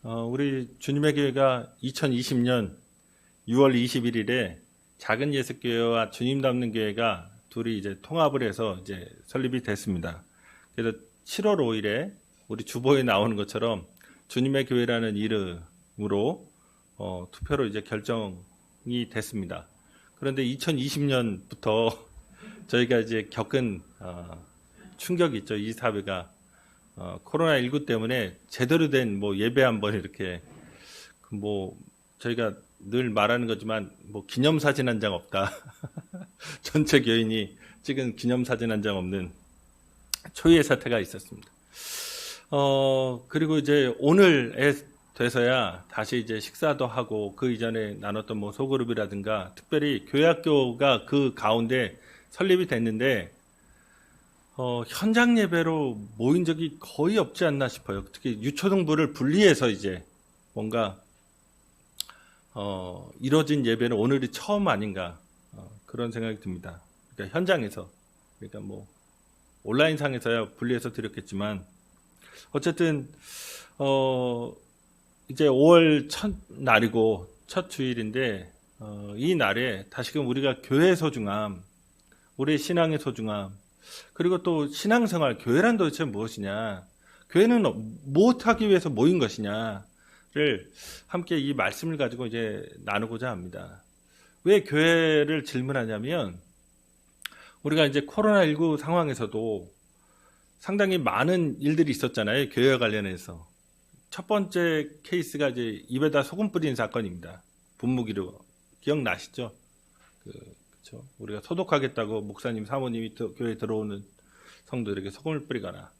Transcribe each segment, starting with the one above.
우리 주님의 교회가 2020년 6월 21일에 작은 예수교회와 주님 닮는 교회가 둘이 이제 통합을 해서 이제 설립이 됐습니다. 그래서 7월 5일에 우리 주보에 나오는 것처럼 주님의 교회라는 이름으로 투표로 이제 결정이 됐습니다. 그런데 2020년부터 저희가 이제 겪은 충격이 있죠. 이 사회가 코로나19 때문에 제대로 된 예배 한번 이렇게 저희가 늘 말하는 거지만 기념사진 한 장 없다. 전체 교인이 찍은 기념사진 한 장 없는 초유의 사태가 있었습니다. 그리고 이제 오늘에 돼서야 다시 이제 식사도 하고 그 이전에 나눴던 소그룹이라든가 특별히 교회학교가 그 가운데 설립이 됐는데 현장 예배로 모인 적이 거의 없지 않나 싶어요. 특히 유초등부를 분리해서 이제 뭔가 이뤄진 예배는 오늘이 처음 아닌가 그런 생각이 듭니다. 그러니까 현장에서 그러니까 온라인상에서야 분리해서 드렸겠지만 어쨌든 이제 5월 첫 날이고 첫 주일인데 이 날에 다시금 우리가 교회의 소중함, 우리의 신앙의 소중함, 그리고 또 신앙생활, 교회란 도대체 무엇이냐, 교회는 무엇하기 위해서 모인 것이냐를 함께 이 말씀을 가지고 이제 나누고자 합니다. 왜 교회를 질문하냐면 우리가 이제 코로나19 상황에서도 상당히 많은 일들이 있었잖아요. 교회와 관련해서. 첫 번째 케이스가 이제 입에다 소금 뿌린 사건입니다. 분무기로 기억나시죠? 그렇죠. 우리가 소독하겠다고 목사님, 사모님이 교회에 들어오는 성도들에게 소금을 뿌리거나,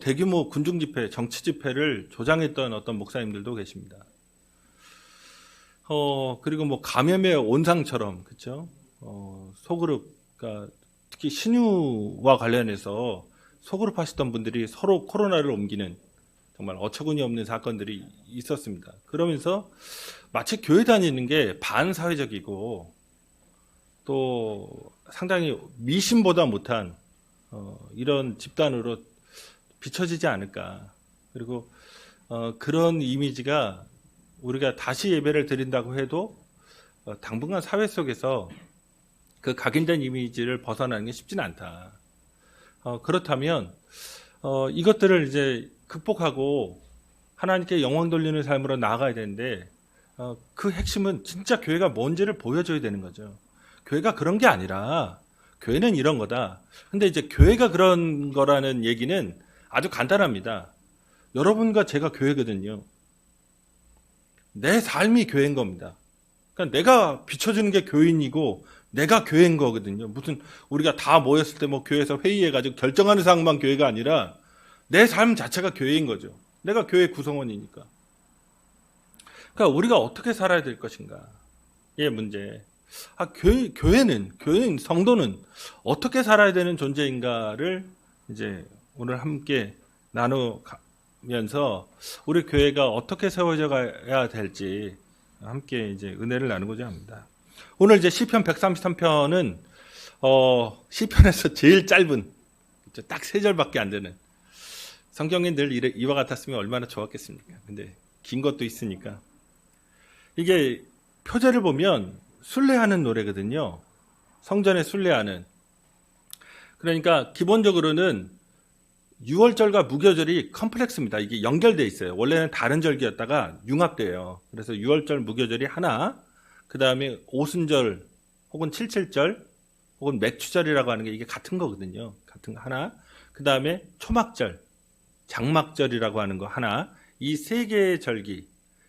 대규모 군중 집회, 정치 집회를 조장했던 어떤 목사님들도 계십니다. 그리고 감염의 온상처럼, 그렇죠? 소그룹, 그러니까 특히 신유와 관련해서 소그룹 하시던 분들이 서로 코로나를 옮기는 정말 어처구니 없는 사건들이 있었습니다. 그러면서 마치 교회 다니는 게 반사회적이고 또 상당히 미신보다 못한 이런 집단으로 비춰지지 않을까. 그리고 그런 이미지가 우리가 다시 예배를 드린다고 해도 당분간 사회 속에서 그 각인된 이미지를 벗어나는 게 쉽지는 않다. 그렇다면 이것들을 이제 극복하고 하나님께 영광 돌리는 삶으로 나아가야 되는데 그 핵심은 진짜 교회가 뭔지를 보여줘야 되는 거죠. 교회가 그런 게 아니라 교회는 이런 거다. 근데 이제 교회가 그런 거라는 얘기는 아주 간단합니다. 여러분과 제가 교회거든요. 내 삶이 교회인 겁니다. 그러니까 내가 비춰주는 게 교인이고 내가 교회인 거거든요. 무슨 우리가 다 모였을 때 교회에서 회의해가지고 결정하는 사항만 교회가 아니라 내 삶 자체가 교회인 거죠. 내가 교회 구성원이니까. 그러니까 우리가 어떻게 살아야 될 것인가? 의 문제. 교회는, 성도는 어떻게 살아야 되는 존재인가를 이제 오늘 함께 나누면서 우리 교회가 어떻게 세워져 가야 될지 함께 이제 은혜를 나누고자 합니다. 오늘 이제 시편 133편은 시편에서 제일 짧은 딱 3절밖에 안 되는, 성경이 늘 이와 같았으면 얼마나 좋았겠습니까? 근데 긴 것도 있으니까. 이게 표제를 보면 순례하는 노래거든요. 성전에 순례하는. 그러니까 기본적으로는 6월절과 무교절이 컴플렉스입니다. 이게 연결되어 있어요. 원래는 다른 절기였다가 융합돼요. 그래서 6월절, 무교절이 하나, 그 다음에 오순절 혹은 칠칠절 혹은 맥추절이라고 하는 게 이게 같은 거거든요. 같은 거 하나. 그 다음에 초막절, 장막절이라고 하는 거 하나. 이 3개의 절기.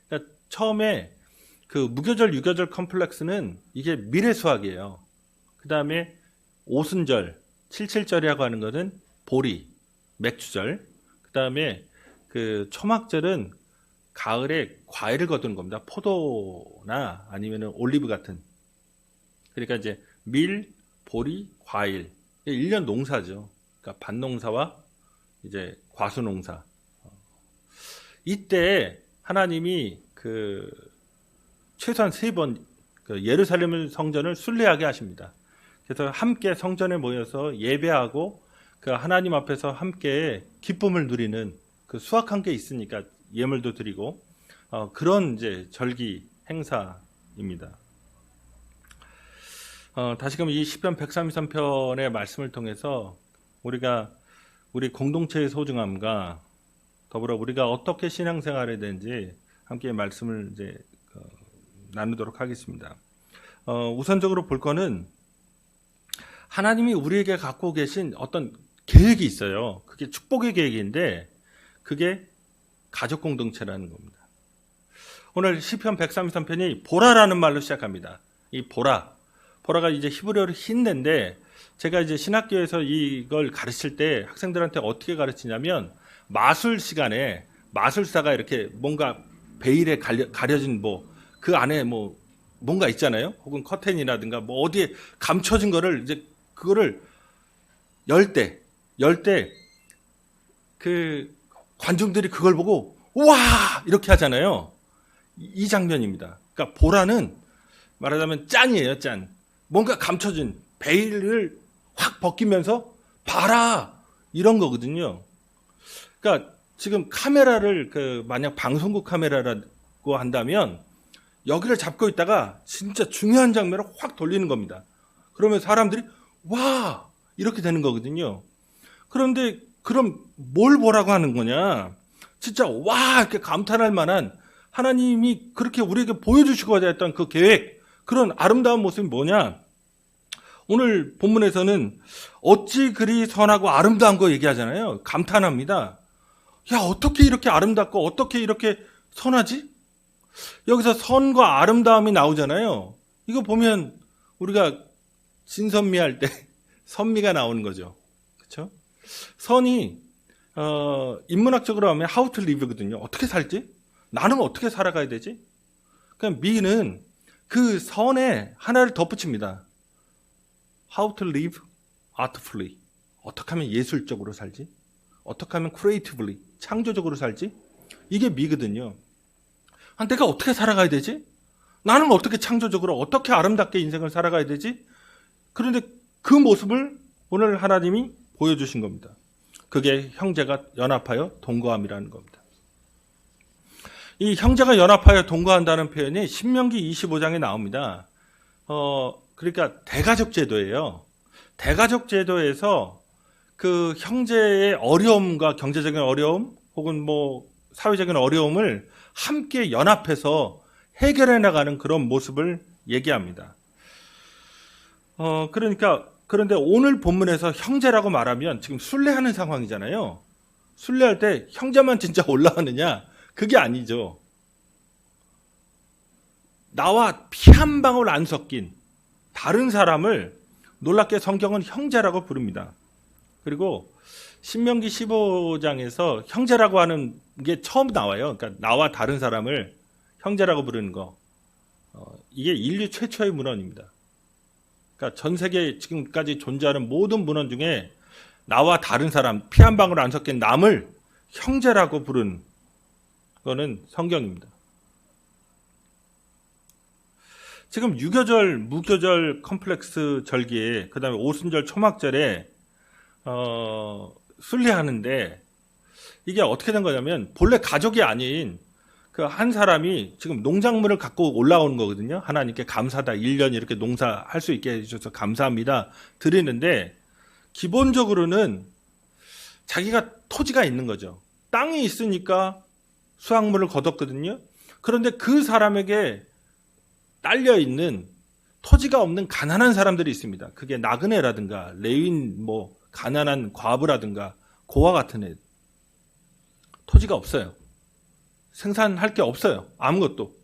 그러니까 처음에 그 무교절, 유교절 컴플렉스는 이게 미래수학이에요. 그 다음에 오순절, 칠칠절이라고 하는 것은 보리, 맥추절. 그 다음에 그 초막절은 가을에 과일을 거두는 겁니다. 포도나 아니면 올리브 같은. 그러니까 이제 밀, 보리, 과일. 1년 농사죠. 그러니까 밭농사와 이제 과수농사. 이때 하나님이 최소한 3번 예루살렘 성전을 순례하게 하십니다. 그래서 함께 성전에 모여서 예배하고 그 하나님 앞에서 함께 기쁨을 누리는 그 수확한 게 있으니까 예물도 드리고 그런 이제 절기 행사입니다. 다시금 이 시편 133편의 말씀을 통해서 우리가 우리 공동체의 소중함과 더불어 우리가 어떻게 신앙생활해야 되는지 함께 말씀을 이제 나누도록 하겠습니다. 우선적으로 볼 거는 하나님이 우리에게 갖고 계신 어떤 계획이 있어요. 그게 축복의 계획인데 그게 가족 공동체라는 겁니다. 오늘 시편 133편이 보라라는 말로 시작합니다. 이 보라가 이제 히브리어로 흰인데 제가 이제 신학교에서 이걸 가르칠 때 학생들한테 어떻게 가르치냐면 마술 시간에 마술사가 이렇게 뭔가 베일에 가려진 그 안에 뭔가 있잖아요. 혹은 커튼이라든가 어디에 감춰진 거를 이제 그거를 열 때 그 관중들이 그걸 보고 와 이렇게 하잖아요. 이 장면입니다. 그러니까 보라는 말하자면 짠이에요. 짠. 뭔가 감춰진 베일을 확 벗기면서 봐라 이런 거거든요. 그러니까 지금 카메라를 만약 방송국 카메라라고 한다면 여기를 잡고 있다가 진짜 중요한 장면을 확 돌리는 겁니다. 그러면 사람들이 와 이렇게 되는 거거든요. 그런데 그럼 뭘 보라고 하는 거냐? 진짜 와 이렇게 감탄할 만한 하나님이 그렇게 우리에게 보여주시고자 했던 그 계획, 그런 아름다운 모습이 뭐냐? 오늘 본문에서는 어찌 그리 선하고 아름다운 거 얘기하잖아요. 감탄합니다. 야 어떻게 이렇게 아름답고 어떻게 이렇게 선하지? 여기서 선과 아름다움이 나오잖아요. 이거 보면 우리가 진선미할 때 선미가 나오는 거죠. 그렇죠? 선이 인문학적으로 하면 how to live거든요. 어떻게 살지? 나는 어떻게 살아가야 되지? 그러니까 미는 그 선에 하나를 덧붙입니다. How to live artfully. 어떻게 하면 예술적으로 살지? 어떻게 하면 creatively, 창조적으로 살지? 이게 미거든요. 내가 어떻게 살아가야 되지? 나는 어떻게 창조적으로, 어떻게 아름답게 인생을 살아가야 되지? 그런데 그 모습을 오늘 하나님이 보여주신 겁니다. 그게 형제가 연합하여 동거함이라는 겁니다. 이 형제가 연합하여 동거한다는 표현이 신명기 25장에 나옵니다. 그러니까 대가족 제도예요. 대가족 제도에서 그 형제의 어려움과 경제적인 어려움 혹은 사회적인 어려움을 함께 연합해서 해결해 나가는 그런 모습을 얘기합니다. 그런데 오늘 본문에서 형제라고 말하면 지금 순례하는 상황이잖아요. 순례할 때 형제만 진짜 올라가느냐? 그게 아니죠. 나와 피 한 방울 안 섞인 다른 사람을 놀랍게 성경은 형제라고 부릅니다. 그리고 신명기 15장에서 형제라고 하는 게 처음 나와요. 그러니까 나와 다른 사람을 형제라고 부르는 거. 이게 인류 최초의 문헌입니다. 그러니까 전 세계에 지금까지 존재하는 모든 문헌 중에 나와 다른 사람, 피 한 방울 안 섞인 남을 형제라고 부른 거는 성경입니다. 지금 유교절, 무교절 컴플렉스 절기에 그다음에 오순절, 초막절에 순례하는데 이게 어떻게 된 거냐면 본래 가족이 아닌 그 한 사람이 지금 농작물을 갖고 올라오는 거거든요. 하나님께 감사다. 1년 이렇게 농사할 수 있게 해주셔서 감사합니다. 드리는데 기본적으로는 자기가 토지가 있는 거죠. 땅이 있으니까 수확물을 거뒀거든요. 그런데 그 사람에게 딸려 있는 토지가 없는 가난한 사람들이 있습니다. 그게 나그네라든가 레윈 가난한 과부라든가 고아 같은 애. 토지가 없어요. 생산할 게 없어요. 아무것도.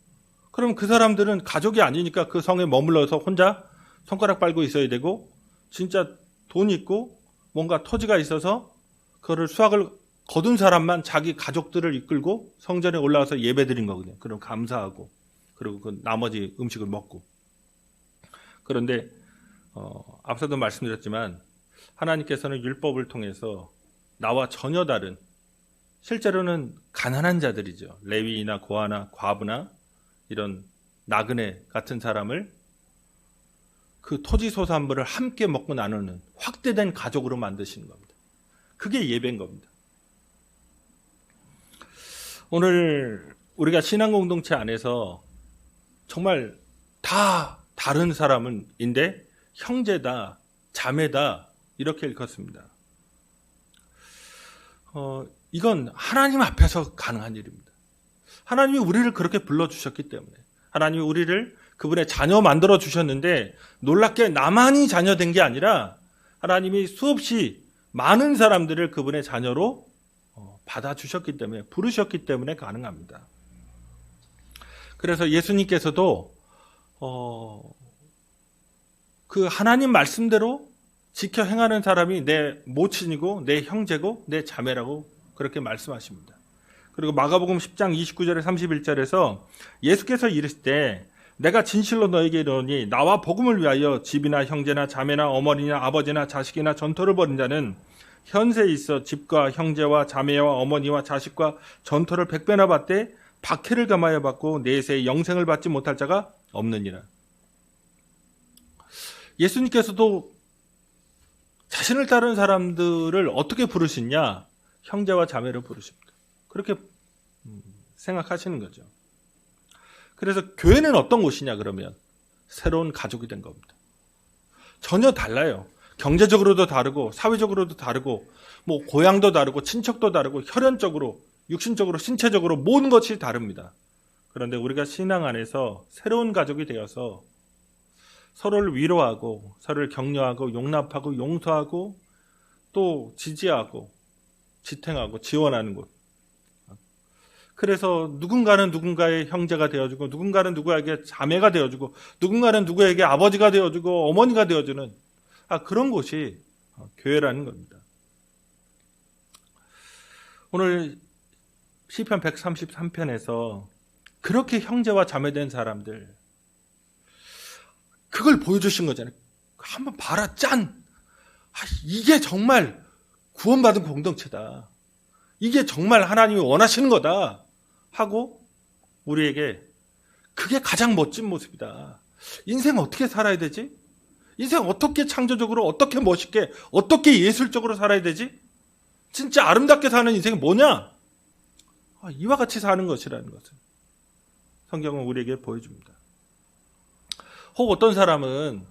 그럼 그 사람들은 가족이 아니니까 그 성에 머물러서 혼자 손가락 빨고 있어야 되고 진짜 돈 있고 뭔가 토지가 있어서 그거를 수확을 거둔 사람만 자기 가족들을 이끌고 성전에 올라와서 예배드린 거거든요. 그럼 감사하고 그리고 그 나머지 음식을 먹고. 그런데 앞서도 말씀드렸지만 하나님께서는 율법을 통해서 나와 전혀 다른 실제로는 가난한 자들이죠. 레위나 고아나 과부나 이런 나그네 같은 사람을 그 토지 소산물을 함께 먹고 나누는 확대된 가족으로 만드시는 겁니다. 그게 예배인 겁니다. 오늘 우리가 신앙 공동체 안에서 정말 다 다른 사람인데 형제다, 자매다 이렇게 읽었습니다. 이건 하나님 앞에서 가능한 일입니다. 하나님이 우리를 그렇게 불러주셨기 때문에, 하나님이 우리를 그분의 자녀 만들어 주셨는데 놀랍게 나만이 자녀된 게 아니라 하나님이 수없이 많은 사람들을 그분의 자녀로 받아주셨기 때문에, 부르셨기 때문에 가능합니다. 그래서 예수님께서도 그 하나님 말씀대로 지켜 행하는 사람이 내 모친이고 내 형제고 내 자매라고 그렇게 말씀하십니다. 그리고 마가복음 10장 29절에 31절에서 예수께서 이르시되 내가 진실로 너에게 이르노니 나와 복음을 위하여 집이나 형제나 자매나 어머니나 아버지나 자식이나 전토를 벌인 자는 현세에 있어 집과 형제와 자매와 어머니와 자식과 전토를 100배나 받되 박해를 감하여 받고 내세에 영생을 받지 못할 자가 없느니라. 예수님께서도 자신을 따르는 사람들을 어떻게 부르시냐? 형제와 자매로 부르십니다. 그렇게 생각하시는 거죠. 그래서 교회는 어떤 곳이냐 그러면 새로운 가족이 된 겁니다. 전혀 달라요. 경제적으로도 다르고 사회적으로도 다르고 뭐 고향도 다르고 친척도 다르고 혈연적으로 육신적으로 신체적으로 모든 것이 다릅니다. 그런데 우리가 신앙 안에서 새로운 가족이 되어서 서로를 위로하고 서로를 격려하고 용납하고 용서하고 또 지지하고 지탱하고 지원하는 곳. 그래서 누군가는 누군가의 형제가 되어주고 누군가는 누구에게 자매가 되어주고 누군가는 누구에게 아버지가 되어주고 어머니가 되어주는 그런 곳이 교회라는 겁니다. 오늘 시편 133편에서 그렇게 형제와 자매된 사람들 그걸 보여주신 거잖아요. 한번 봐라, 짠! 이게 정말 구원받은 공동체다. 이게 정말 하나님이 원하시는 거다. 하고 우리에게 그게 가장 멋진 모습이다. 인생 어떻게 살아야 되지? 인생 어떻게 창조적으로, 어떻게 멋있게, 어떻게 예술적으로 살아야 되지? 진짜 아름답게 사는 인생이 뭐냐? 이와 같이 사는 것이라는 것을 성경은 우리에게 보여줍니다. 혹 어떤 사람은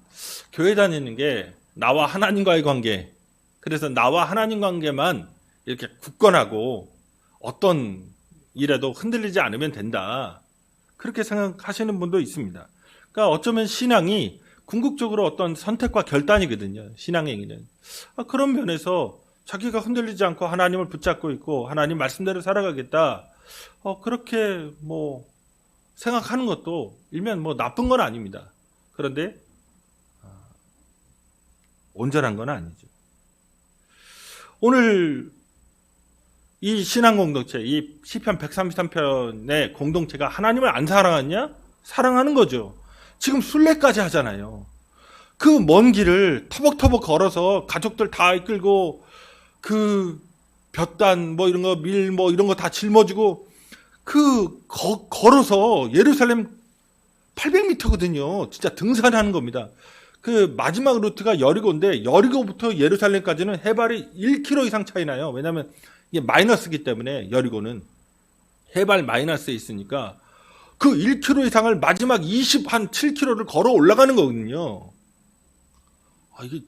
교회 다니는 게 나와 하나님과의 관계, 그래서 나와 하나님 관계만 이렇게 굳건하고 어떤 일에도 흔들리지 않으면 된다. 그렇게 생각하시는 분도 있습니다. 그러니까 어쩌면 신앙이 궁극적으로 어떤 선택과 결단이거든요. 신앙행위는. 그런 면에서 자기가 흔들리지 않고 하나님을 붙잡고 있고 하나님 말씀대로 살아가겠다. 그렇게 뭐 생각하는 것도 일면 뭐 나쁜 건 아닙니다. 그런데 온전한 건 아니죠. 오늘 이 신앙 공동체, 이 시편 133편의 공동체가 하나님을 안 사랑하냐? 사랑하는 거죠. 지금 순례까지 하잖아요. 그 먼 길을 터벅터벅 걸어서 가족들 다 이끌고 그 볕단 뭐 이런 거 밀 뭐 이런 거 다 짊어지고 걸어서 예루살렘 800m거든요. 진짜 등산하는 겁니다. 그 마지막 루트가 여리고인데 여리고부터 예루살렘까지는 해발이 1km 이상 차이 나요. 왜냐하면 이게 마이너스기 때문에 여리고는 해발 마이너스에 있으니까 그 1km 이상을 마지막 7km를 걸어 올라가는 거거든요. 이게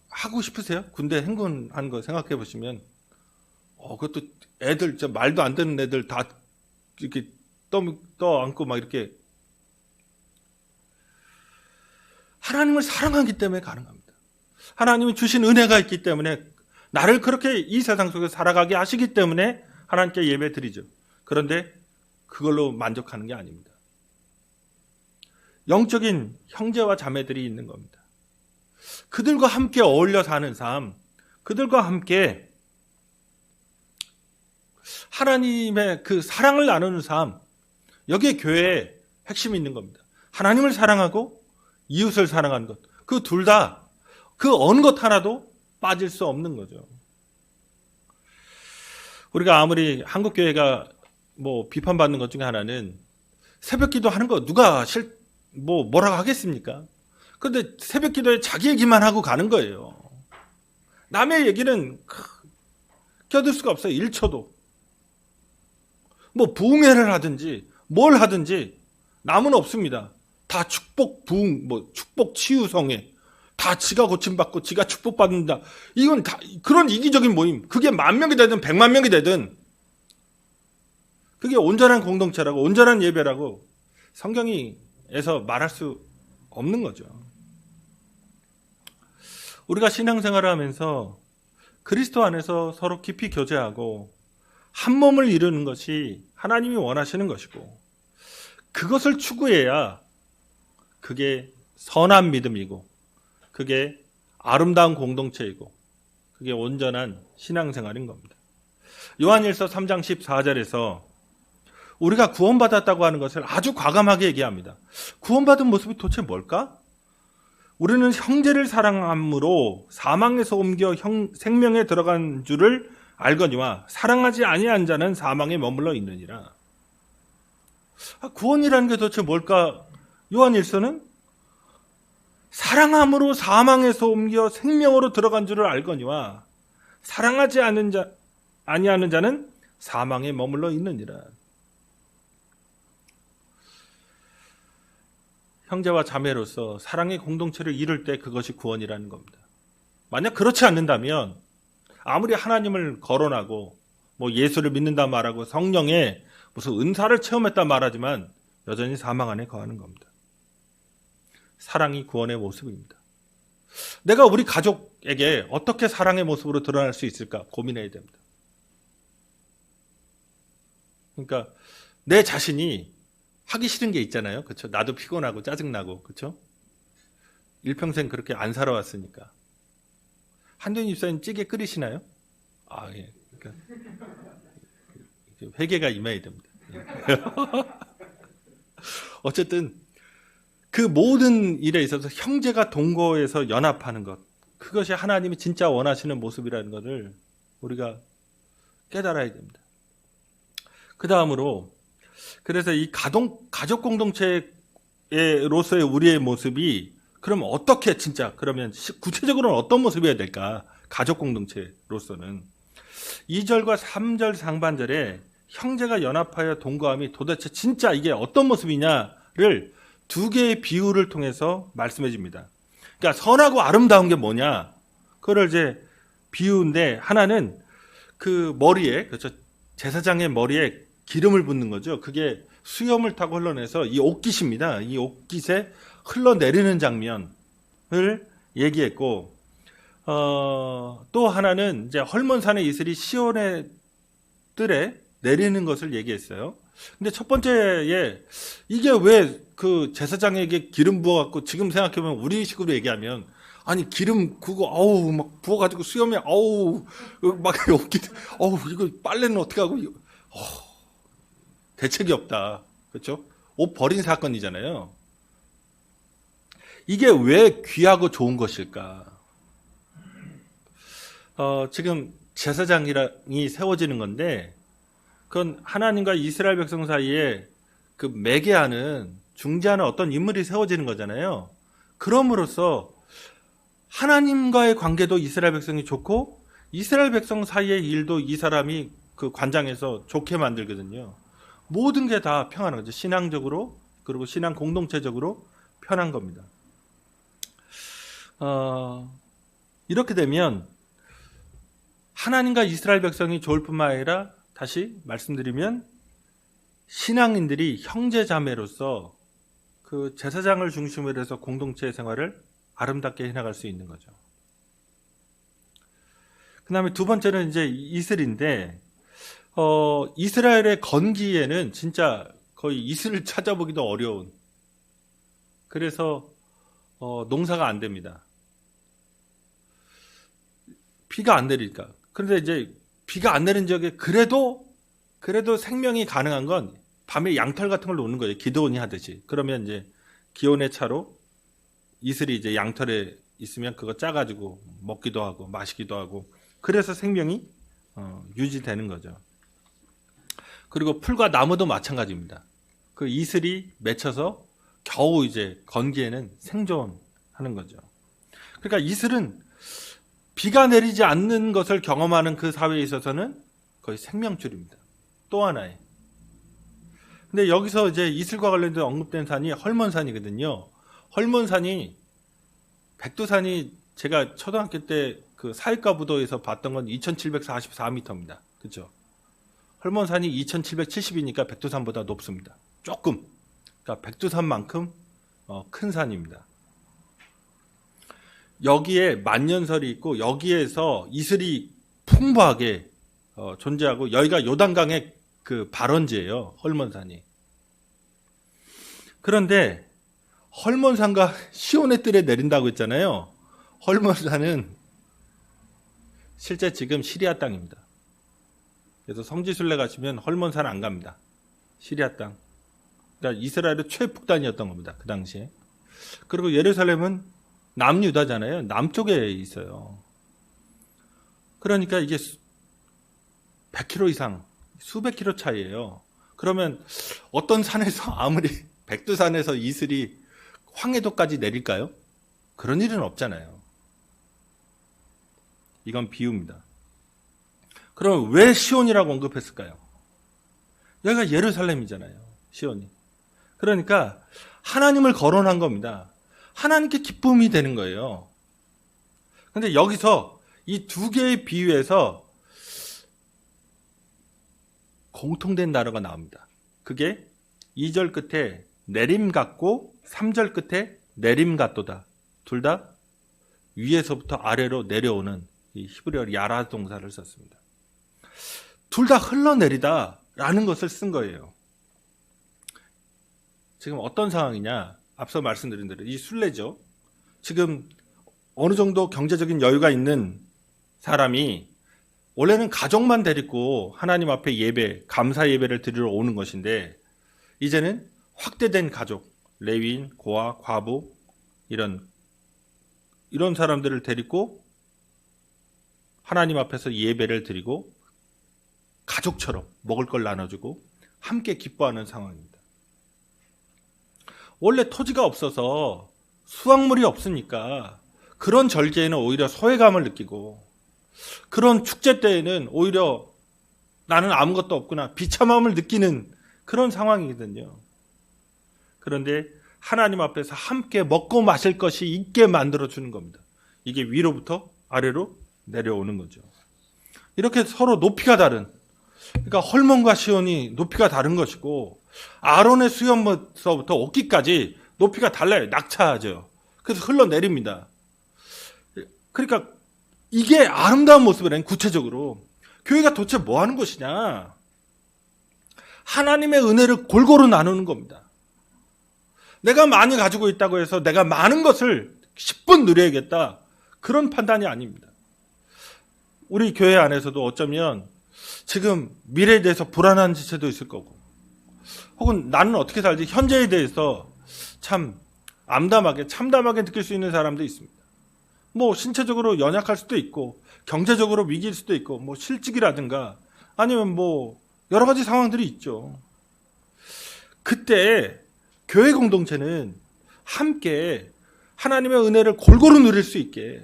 하고 싶으세요? 군대 행군한 거 생각해 보시면 그것도 애들 말도 안 되는 애들 다 이렇게 떠안고 막 이렇게 하나님을 사랑하기 때문에 가능합니다. 하나님이 주신 은혜가 있기 때문에 나를 그렇게 이 세상 속에 살아가게 하시기 때문에 하나님께 예배 드리죠. 그런데 그걸로 만족하는 게 아닙니다. 영적인 형제와 자매들이 있는 겁니다. 그들과 함께 어울려 사는 삶, 그들과 함께 하나님의 그 사랑을 나누는 삶, 여기에 교회의 핵심이 있는 겁니다. 하나님을 사랑하고 이웃을 사랑하는 것, 그 둘 다, 그 어느 것 하나도 빠질 수 없는 거죠. 우리가 아무리 한국교회가 뭐 비판받는 것 중에 하나는 새벽 기도 하는 거 누가 뭐라고 하겠습니까? 그런데 새벽 기도에 자기 얘기만 하고 가는 거예요. 남의 얘기는 껴들 수가 없어요. 1초도. 뭐 부흥회를 하든지 뭘 하든지 남은 없습니다. 다 축복 부흥, 뭐 축복 치유성회, 다 지가 고침받고 지가 축복받는다. 이건 다 그런 이기적인 모임. 그게 10,000명이 되든 1,000,000명이 되든 그게 온전한 공동체라고, 온전한 예배라고 성경에서 말할 수 없는 거죠. 우리가 신앙생활을 하면서 그리스도 안에서 서로 깊이 교제하고 한 몸을 이루는 것이 하나님이 원하시는 것이고, 그것을 추구해야 그게 선한 믿음이고, 그게 아름다운 공동체이고, 그게 온전한 신앙생활인 겁니다. 요한일서 3장 14절에서 우리가 구원받았다고 하는 것을 아주 과감하게 얘기합니다. 구원받은 모습이 도대체 뭘까? 우리는 형제를 사랑함으로 사망에서 옮겨 생명에 들어간 줄을 알거니와 사랑하지 아니한 자는 사망에 머물러 있느니라. 구원이라는 게 도대체 뭘까? 요한일서는 사랑함으로 사망에서 옮겨 생명으로 들어간 줄을 알거니와 사랑하지 아니하는 자는 사망에 머물러 있느니라. 형제와 자매로서 사랑의 공동체를 이룰 때 그것이 구원이라는 겁니다. 만약 그렇지 않는다면 아무리 하나님을 거론하고 뭐 예수를 믿는다 말하고 성령의 무슨 은사를 체험했다 말하지만 여전히 사망 안에 거하는 겁니다. 사랑이 구원의 모습입니다. 내가 우리 가족에게 어떻게 사랑의 모습으로 드러날 수 있을까 고민해야 됩니다. 그러니까 내 자신이 하기 싫은 게 있잖아요. 그렇죠? 나도 피곤하고 짜증나고, 그렇죠? 일평생 그렇게 안 살아왔으니까. 한동희 집사님 찌개 끓이시나요? 아, 예. 그러니까 회개가 임해야 됩니다. 어쨌든 그 모든 일에 있어서 형제가 동거해서 연합하는 것, 그것이 하나님이 진짜 원하시는 모습이라는 것을 우리가 깨달아야 됩니다. 그 다음으로 그래서 이 가족 공동체로서의 우리의 모습이 그럼 어떻게 진짜 그러면 구체적으로는 어떤 모습이어야 될까? 가족 공동체로서는 2절과 3절 상반절에 형제가 연합하여 동거함이 도대체 진짜 이게 어떤 모습이냐를 두 개의 비유를 통해서 말씀해 줍니다. 그러니까 선하고 아름다운 게 뭐냐? 그걸 이제 비유인데 하나는 그 머리에, 그렇죠? 제사장의 머리에 기름을 붓는 거죠. 그게 수염을 타고 흘러내서 이 옥깃입니다. 이 옥깃에 흘러내리는 장면을 얘기했고, 또 하나는 이제 헐몬산의 이슬이 시온의 뜰에 내리는 것을 얘기했어요. 근데 첫 번째에 이게 왜 그 제사장에게 기름 부어갖고 지금 생각해보면 우리식으로 얘기하면 아니 기름 그거 아우 막 부어가지고 수염에 아우 막 옥깃 아우 이거 빨래는 어떻게 하고 대책이 없다. 그렇죠? 옷 버린 사건이잖아요. 이게 왜 귀하고 좋은 것일까? 지금 제사장이 세워지는 건데 그건 하나님과 이스라엘 백성 사이에 그 매개하는 중재하는 어떤 인물이 세워지는 거잖아요. 그럼으로써 하나님과의 관계도 이스라엘 백성이 좋고 이스라엘 백성 사이의 일도 이 사람이 그 관장에서 좋게 만들거든요. 모든 게 다 평안한 거죠. 신앙적으로 그리고 신앙 공동체적으로 편한 겁니다. 이렇게 되면 하나님과 이스라엘 백성이 좋을 뿐만 아니라 다시 말씀드리면 신앙인들이 형제 자매로서 그 제사장을 중심으로 해서 공동체 생활을 아름답게 해나갈 수 있는 거죠. 그 다음에 두 번째는 이제 이슬인데 이스라엘의 건기에는 진짜 거의 이슬을 찾아보기도 어려운, 그래서 농사가 안 됩니다. 비가 안 내리니까. 그런데 이제 비가 안 내린 지역에 그래도 생명이 가능한 건 밤에 양털 같은 걸 놓는 거예요. 기드온이 하듯이. 그러면 이제 기온의 차로 이슬이 이제 양털에 있으면 그거 짜가지고 먹기도 하고 마시기도 하고, 그래서 생명이 유지되는 거죠. 그리고 풀과 나무도 마찬가지입니다. 그 이슬이 맺혀서 겨우 이제 건기에는 생존하는 거죠. 그러니까 이슬은 비가 내리지 않는 것을 경험하는 그 사회에 있어서는 거의 생명줄입니다. 또 하나의 근데 여기서 이제 이슬과 관련된 언급된 산이 헐몬산이거든요. 헐몬산이, 백두산이 제가 초등학교 때 그 사회과 부도에서 봤던 건 2744m입니다. 그죠? 헐몬산이 2770이니까 백두산보다 높습니다. 조금. 그러니까 백두산만큼 큰 산입니다. 여기에 만년설이 있고 여기에서 이슬이 풍부하게 존재하고 여기가 요단강의 그 발원지예요. 헐몬산이. 그런데 헐몬산과 시온의 뜰에 내린다고 했잖아요. 헐몬산은 실제 지금 시리아 땅입니다. 그래서 성지순례 가시면 헐몬산 안 갑니다. 시리아 땅. 그러니까 이스라엘의 최북단이었던 겁니다. 그 당시에. 그리고 예루살렘은 남유다잖아요. 남쪽에 있어요. 그러니까 이게 100km 이상, 수백 킬로 차이예요. 그러면 어떤 산에서 아무리 백두산에서 이슬이 황해도까지 내릴까요? 그런 일은 없잖아요. 이건 비유입니다. 그럼 왜 시온이라고 언급했을까요? 여기가 예루살렘이잖아요. 시온이. 그러니까 하나님을 거론한 겁니다. 하나님께 기쁨이 되는 거예요. 그런데 여기서 이 두 개의 비유에서 공통된 단어가 나옵니다. 그게 2절 끝에 내림 같고 3절 끝에 내림 같도다. 둘 다 위에서부터 아래로 내려오는 이 히브리어 야라 동사를 썼습니다. 둘 다 흘러내리다라는 것을 쓴 거예요. 지금 어떤 상황이냐? 앞서 말씀드린 대로 이 순례죠. 지금 어느 정도 경제적인 여유가 있는 사람이 원래는 가족만 데리고 하나님 앞에 예배, 감사 예배를 드리러 오는 것인데 이제는 확대된 가족, 레위인, 고아, 과부 이런 사람들을 데리고 하나님 앞에서 예배를 드리고 가족처럼 먹을 걸 나눠주고 함께 기뻐하는 상황입니다. 원래 토지가 없어서 수확물이 없으니까 그런 절기에는 오히려 소외감을 느끼고 그런 축제 때에는 오히려 나는 아무것도 없구나 비참함을 느끼는 그런 상황이거든요. 그런데 하나님 앞에서 함께 먹고 마실 것이 있게 만들어주는 겁니다. 이게 위로부터 아래로 내려오는 거죠. 이렇게 서로 높이가 다른, 그러니까 헐몬과 시온이 높이가 다른 것이고 아론의 수염부터 옷깃까지 높이가 달라요. 낙차하죠. 그래서 흘러내립니다. 그러니까 이게 아름다운 모습이라는 구체적으로 교회가 도대체 뭐 하는 것이냐? 하나님의 은혜를 골고루 나누는 겁니다. 내가 많이 가지고 있다고 해서 내가 많은 것을 10분 누려야겠다. 그런 판단이 아닙니다. 우리 교회 안에서도 어쩌면 지금 미래에 대해서 불안한 지체도 있을 거고 혹은 나는 어떻게 살지 현재에 대해서 참 암담하게 참담하게 느낄 수 있는 사람도 있습니다. 뭐 신체적으로 연약할 수도 있고 경제적으로 위기일 수도 있고 뭐 실직이라든가 아니면 뭐 여러 가지 상황들이 있죠. 그때 교회 공동체는 함께 하나님의 은혜를 골고루 누릴 수 있게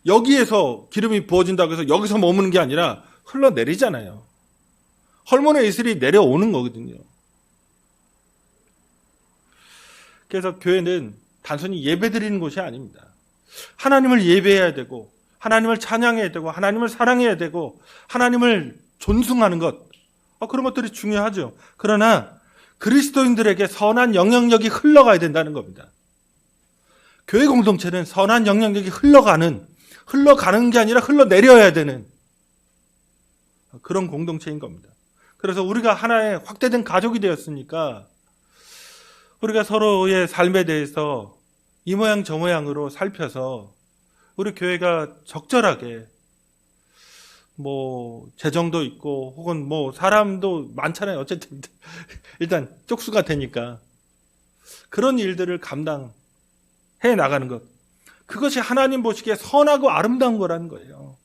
여기에서 기름이 부어진다고 해서 여기서 머무는 게 아니라 흘러내리잖아요. 헐몬의 이슬이 내려오는 거거든요. 그래서 교회는 단순히 예배드리는 곳이 아닙니다. 하나님을 예배해야 되고 하나님을 찬양해야 되고 하나님을 사랑해야 되고 하나님을 존숭하는 것 그런 것들이 중요하죠. 그러나 그리스도인들에게 선한 영향력이 흘러가야 된다는 겁니다. 교회 공동체는 선한 영향력이 흘러가는 게 아니라 흘러내려야 되는 그런 공동체인 겁니다. 그래서 우리가 하나의 확대된 가족이 되었으니까 우리가 서로의 삶에 대해서 이 모양 저 모양으로 살펴서 우리 교회가 적절하게 뭐 재정도 있고 혹은 뭐 사람도 많잖아요. 어쨌든 일단 쪽수가 되니까 그런 일들을 감당해 나가는 것, 그것이 하나님 보시기에 선하고 아름다운 거라는 거예요.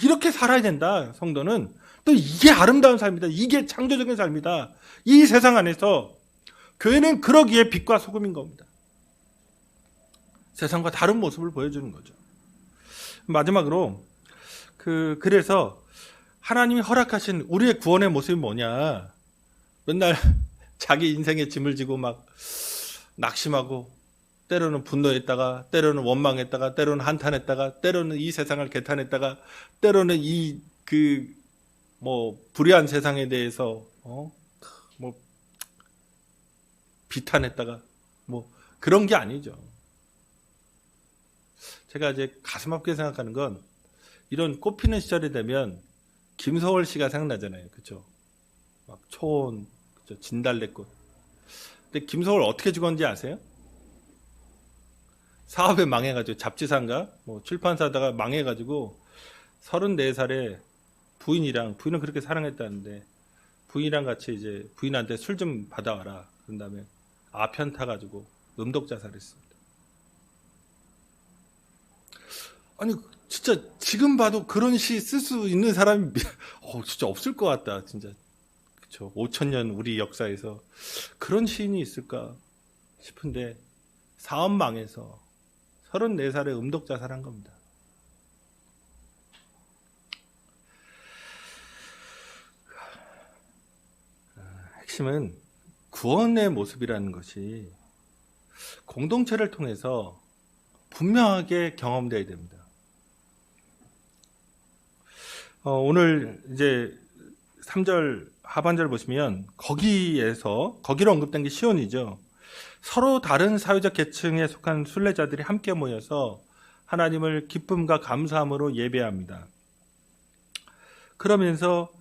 이렇게 살아야 된다. 성도는 또 이게 아름다운 삶이다. 이게 창조적인 삶이다. 이 세상 안에서 교회는 그러기에 빛과 소금인 겁니다. 세상과 다른 모습을 보여주는 거죠. 마지막으로 그래서 하나님이 허락하신 우리의 구원의 모습이 뭐냐? 맨날 자기 인생의 짐을 지고 막 낙심하고 때로는 분노했다가 때로는 원망했다가 때로는 한탄했다가 때로는 이 세상을 개탄했다가 때로는 이 불의한 세상에 대해서 뭐 비탄했다가 뭐 그런 게 아니죠. 제가 이제 가슴 아프게 생각하는 건 이런 꽃피는 시절이 되면 김서월 씨가 생각나잖아요. 그렇죠? 막 초원, 그쵸? 진달래꽃. 근데 김서월 어떻게 죽었는지 아세요? 사업에 망해가지고 잡지사인가 뭐 출판사다가 망해가지고 34살에 부인은 그렇게 사랑했다는데 부인이랑 같이 이제 부인한테 술 좀 받아와라. 그런 다음에 아편 타가지고 음독자살했습니다. 아니 진짜 지금 봐도 그런 시 쓸 수 있는 사람이 진짜 없을 것 같다. 진짜 그쵸. 5천년 우리 역사에서 그런 시인이 있을까 싶은데 사업 망해서 34살에 음독자살한 겁니다. 핵심은 구원의 모습이라는 것이 공동체를 통해서 분명하게 경험되어야 됩니다. 오늘 이제 3절 하반절 보시면 거기로 언급된 게 시온이죠. 서로 다른 사회적 계층에 속한 순례자들이 함께 모여서 하나님을 기쁨과 감사함으로 예배합니다. 그러면서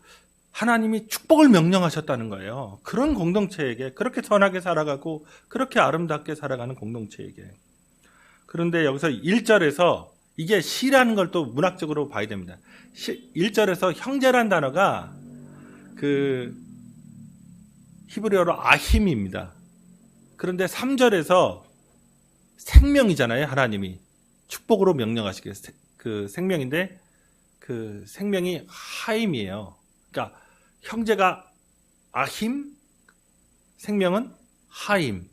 하나님이 축복을 명령하셨다는 거예요. 그런 공동체에게 그렇게 선하게 살아가고 그렇게 아름답게 살아가는 공동체에게. 그런데 여기서 1절에서 이게 시라는 걸 또 문학적으로 봐야 됩니다. 1절에서 형제란 단어가 그 히브리어로 아힘입니다. 그런데 3절에서 생명이잖아요. 하나님이 축복으로 명령하시게 그 생명인데 그 생명이 하임이에요. 그러니까 형제가 아힘, 생명은 하임.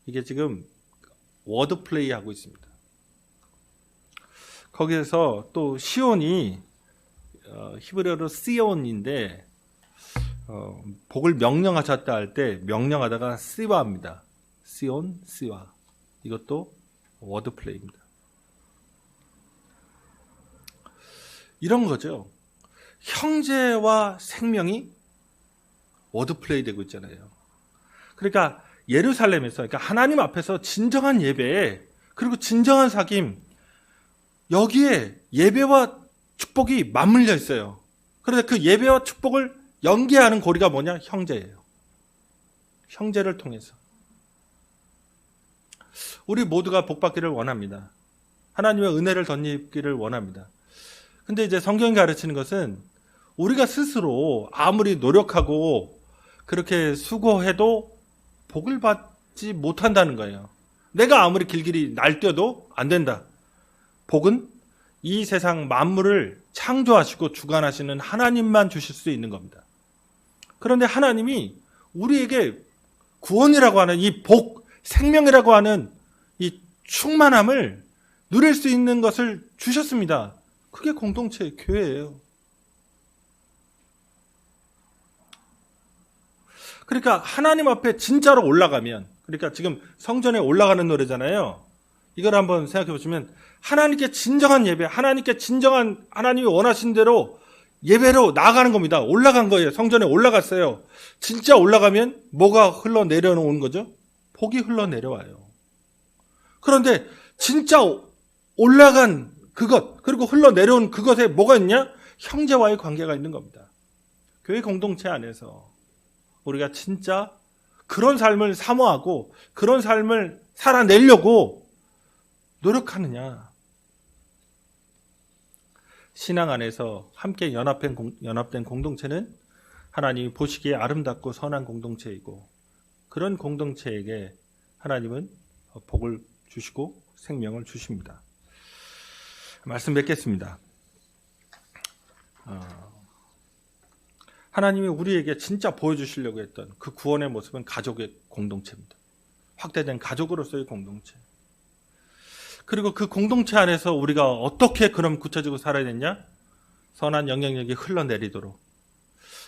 이게 지금 워드 플레이 하고 있습니다. 거기에서 또 시온이 히브리어로 시온인데 복을 명령하셨다 할 때 명령하다가 시와입니다. 시온, 시와. 이것도 워드 플레이입니다. 이런 거죠. 형제와 생명이 워드 플레이 되고 있잖아요. 그러니까 예루살렘에서, 그러니까 하나님 앞에서 진정한 예배, 그리고 진정한 사귐, 여기에 예배와 축복이 맞물려 있어요. 그런데 그 예배와 축복을 연계하는 고리가 뭐냐? 형제예요. 형제를 통해서. 우리 모두가 복받기를 원합니다. 하나님의 은혜를 덧입기를 원합니다. 근데 이제 성경이 가르치는 것은 우리가 스스로 아무리 노력하고 그렇게 수고해도 복을 받지 못한다는 거예요. 내가 아무리 길길이 날뛰어도 안 된다. 복은 이 세상 만물을 창조하시고 주관하시는 하나님만 주실 수 있는 겁니다. 그런데 하나님이 우리에게 구원이라고 하는 이 복, 생명이라고 하는 이 충만함을 누릴 수 있는 것을 주셨습니다. 그게 공동체, 교회예요. 그러니까 하나님 앞에 진짜로 올라가면, 그러니까 지금 성전에 올라가는 노래잖아요. 이걸 한번 생각해 보시면 하나님께 진정한 예배, 하나님께 진정한 하나님이 원하신 대로 예배로 나아가는 겁니다. 올라간 거예요. 성전에 올라갔어요. 진짜 올라가면 뭐가 흘러내려오는 거죠? 복이 흘러내려와요. 그런데 진짜 올라간 그것, 그리고 흘러내려온 그것에 뭐가 있냐? 형제와의 관계가 있는 겁니다. 교회 공동체 안에서 우리가 진짜 그런 삶을 사모하고 그런 삶을 살아내려고 노력하느냐. 신앙 안에서 함께 연합된 공동체는 하나님이 보시기에 아름답고 선한 공동체이고, 그런 공동체에게 하나님은 복을 주시고 생명을 주십니다. 말씀 맺겠습니다. 하나님이 우리에게 진짜 보여주시려고 했던 그 구원의 모습은 가족의 공동체입니다. 확대된 가족으로서의 공동체. 그리고 그 공동체 안에서 우리가 어떻게 그럼 구체적으로 살아야 되냐? 선한 영향력이 흘러내리도록,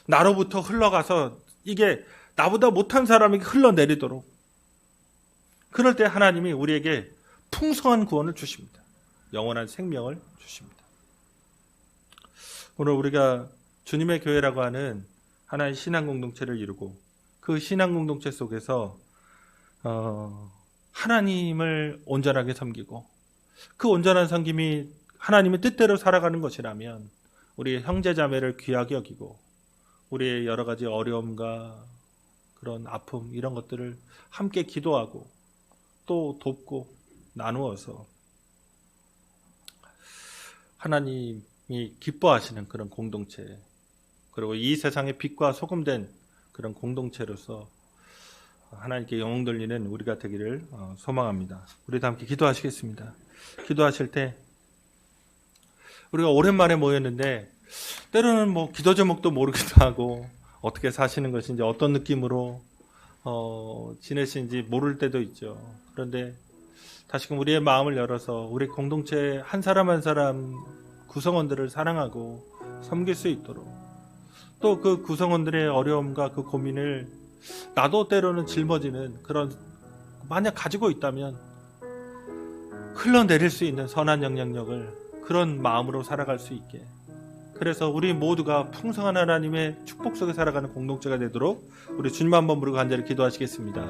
나로부터 흘러가서 이게 나보다 못한 사람에게 흘러내리도록, 그럴 때 하나님이 우리에게 풍성한 구원을 주십니다. 영원한 생명을 주십니다. 오늘 우리가 주님의 교회라고 하는 하나의 신앙 공동체를 이루고 그 신앙 공동체 속에서 하나님을 온전하게 섬기고 그 온전한 섬김이 하나님의 뜻대로 살아가는 것이라면 우리 형제 자매를 귀하게 여기고 우리의 여러 가지 어려움과 그런 아픔 이런 것들을 함께 기도하고 또 돕고 나누어서 하나님이 기뻐하시는 그런 공동체, 그리고 이 세상의 빛과 소금된 그런 공동체로서 하나님께 영광 돌리는 우리가 되기를 소망합니다. 우리 다 함께 기도하시겠습니다. 기도하실 때 우리가 오랜만에 모였는데 때로는 뭐 기도 제목도 모르기도 하고 어떻게 사시는 것인지 어떤 느낌으로 지내시는지 모를 때도 있죠. 그런데 다시금 우리의 마음을 열어서 우리 공동체 한 사람 한 사람 구성원들을 사랑하고 섬길 수 있도록, 또 그 구성원들의 어려움과 그 고민을 나도 때로는 짊어지는 그런, 만약 가지고 있다면 흘러내릴 수 있는 선한 영향력을 그런 마음으로 살아갈 수 있게, 그래서 우리 모두가 풍성한 하나님의 축복 속에 살아가는 공동체가 되도록 우리 주님 한번 부르고 간절히 기도하시겠습니다.